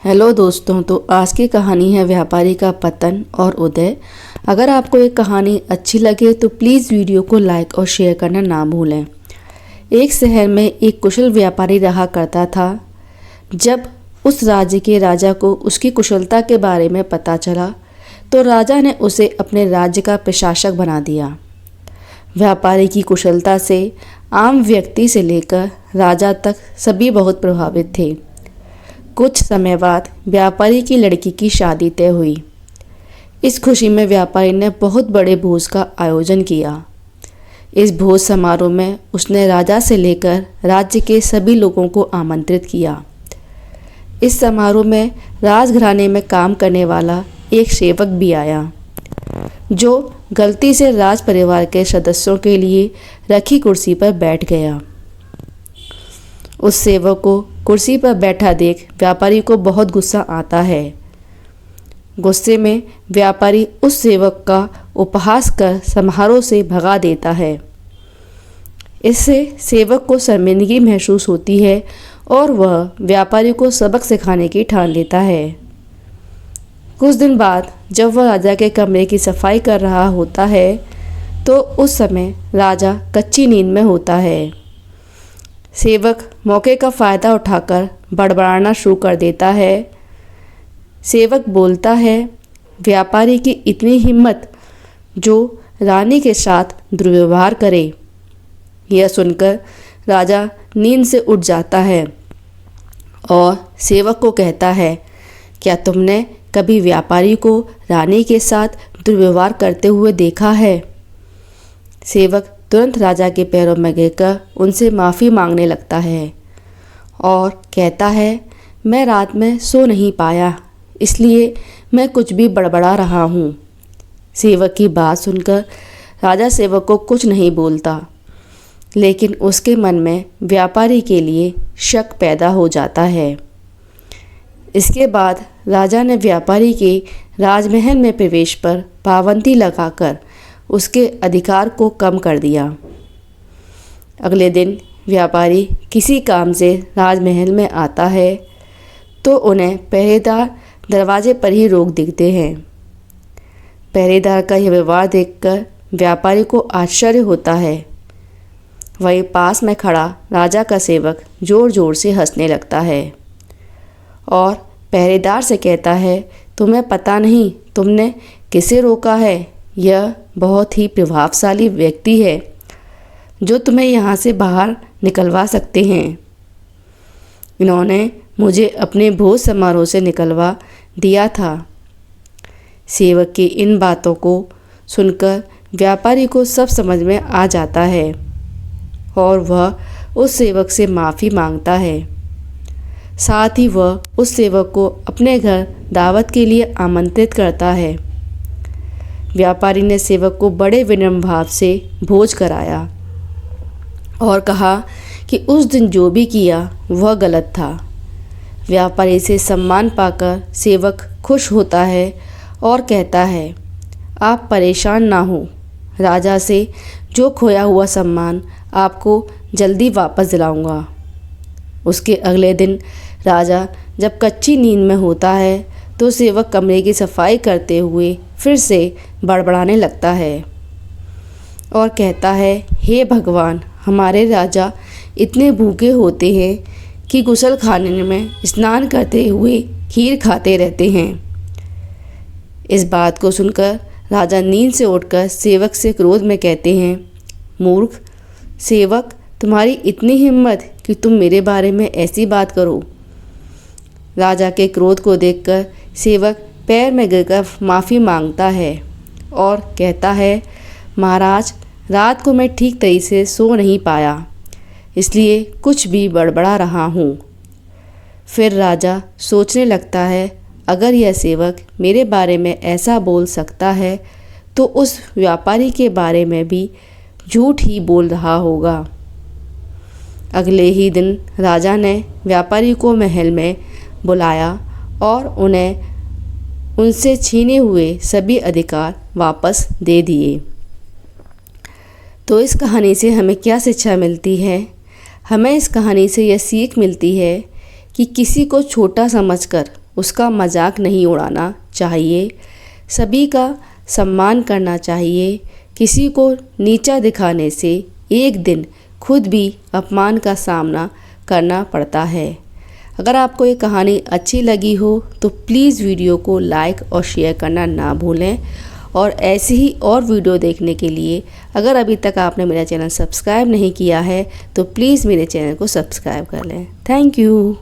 Hello दोस्तों, तो आज की कहानी है व्यापारी का पतन और उदय। अगर आपको ये कहानी अच्छी लगे तो प्लीज़ वीडियो को लाइक और शेयर करना ना भूलें। एक शहर में एक कुशल व्यापारी रहा करता था। जब उस राज्य के राजा को उसकी कुशलता के बारे में पता चला तो राजा ने उसे अपने राज्य का प्रशासक बना दिया। व्यापारी की कुशलता से आम व्यक्ति से लेकर राजा तक सभी बहुत प्रभावित थे। कुछ समय बाद व्यापारी की लड़की की शादी तय हुई। इस खुशी में व्यापारी ने बहुत बड़े भोज का आयोजन किया। इस भोज समारोह में उसने राजा से लेकर राज्य के सभी लोगों को आमंत्रित किया। इस समारोह में राजघराने में काम करने वाला एक सेवक भी आया, जो गलती से राज परिवार के सदस्यों के लिए रखी कुर्सी पर बैठ गया। उस सेवक को कुर्सी पर बैठा देख व्यापारी को बहुत गुस्सा आता है। गुस्से में व्यापारी उस सेवक का उपहास कर समारोह से भगा देता है। इससे सेवक को शर्मिंदगी महसूस होती है और वह व्यापारी को सबक सिखाने की ठान लेता है। कुछ दिन बाद जब वह राजा के कमरे की सफाई कर रहा होता है तो उस समय राजा कच्ची नींद में होता है। सेवक मौके का फ़ायदा उठाकर बड़बड़ाना शुरू कर देता है। सेवक बोलता है, व्यापारी की इतनी हिम्मत जो रानी के साथ दुर्व्यवहार करे। यह सुनकर राजा नींद से उठ जाता है और सेवक को कहता है, क्या तुमने कभी व्यापारी को रानी के साथ दुर्व्यवहार करते हुए देखा है? सेवक तुरंत राजा के पैरों में गिरकर उनसे माफ़ी मांगने लगता है और कहता है, मैं रात में सो नहीं पाया, इसलिए मैं कुछ भी बड़बड़ा रहा हूँ। सेवक की बात सुनकर राजा सेवक को कुछ नहीं बोलता, लेकिन उसके मन में व्यापारी के लिए शक पैदा हो जाता है। इसके बाद राजा ने व्यापारी के राजमहल में प्रवेश पर पाबंदी लगाकर उसके अधिकार को कम कर दिया। अगले दिन व्यापारी किसी काम से राजमहल में आता है तो उन्हें पहरेदार दरवाजे पर ही रोक दिखते हैं। पहरेदार का यह व्यवहार देखकर व्यापारी को आश्चर्य होता है। वहीं पास में खड़ा राजा का सेवक ज़ोर ज़ोर से हंसने लगता है और पहरेदार से कहता है, तुम्हें पता नहीं तुमने किसे रोका है? यह बहुत ही प्रभावशाली व्यक्ति है जो तुम्हें यहाँ से बाहर निकलवा सकते हैं। इन्होंने मुझे अपने भोज समारोह से निकलवा दिया था। सेवक की इन बातों को सुनकर व्यापारी को सब समझ में आ जाता है और वह उस सेवक से माफ़ी मांगता है। साथ ही वह उस सेवक को अपने घर दावत के लिए आमंत्रित करता है। व्यापारी ने सेवक को बड़े विनम्र भाव से भोज कराया और कहा कि उस दिन जो भी किया वह गलत था। व्यापारी से सम्मान पाकर सेवक खुश होता है और कहता है, आप परेशान ना हो, राजा से जो खोया हुआ सम्मान आपको जल्दी वापस दिलाऊंगा। उसके अगले दिन राजा जब कच्ची नींद में होता है तो सेवक कमरे की सफाई करते हुए फिर से बड़बड़ाने लगता है और कहता है, हे भगवान, हमारे राजा इतने भूखे होते हैं कि गुसल खाने में स्नान करते हुए खीर खाते रहते हैं। इस बात को सुनकर राजा नींद से उठकर सेवक से क्रोध में कहते हैं, मूर्ख सेवक, तुम्हारी इतनी हिम्मत कि तुम मेरे बारे में ऐसी बात करो। राजा के क्रोध को देखकर सेवक पैर में गिरकर माफ़ी मांगता है और कहता है, महाराज, रात को मैं ठीक तरीके से सो नहीं पाया, इसलिए कुछ भी बड़बड़ा रहा हूँ। फिर राजा सोचने लगता है, अगर यह सेवक मेरे बारे में ऐसा बोल सकता है तो उस व्यापारी के बारे में भी झूठ ही बोल रहा होगा। अगले ही दिन राजा ने व्यापारी को महल में बुलाया और उन्हें उनसे छीने हुए सभी अधिकार वापस दे दिए। तो इस कहानी से हमें क्या शिक्षा मिलती है? हमें इस कहानी से यह सीख मिलती है कि किसी को छोटा समझकर उसका मजाक नहीं उड़ाना चाहिए। सभी का सम्मान करना चाहिए। किसी को नीचा दिखाने से एक दिन खुद भी अपमान का सामना करना पड़ता है। अगर आपको ये कहानी अच्छी लगी हो तो प्लीज़ वीडियो को लाइक और शेयर करना ना भूलें। और ऐसी ही और वीडियो देखने के लिए अगर अभी तक आपने मेरा चैनल सब्सक्राइब नहीं किया है तो प्लीज़ मेरे चैनल को सब्सक्राइब कर लें। Thank you.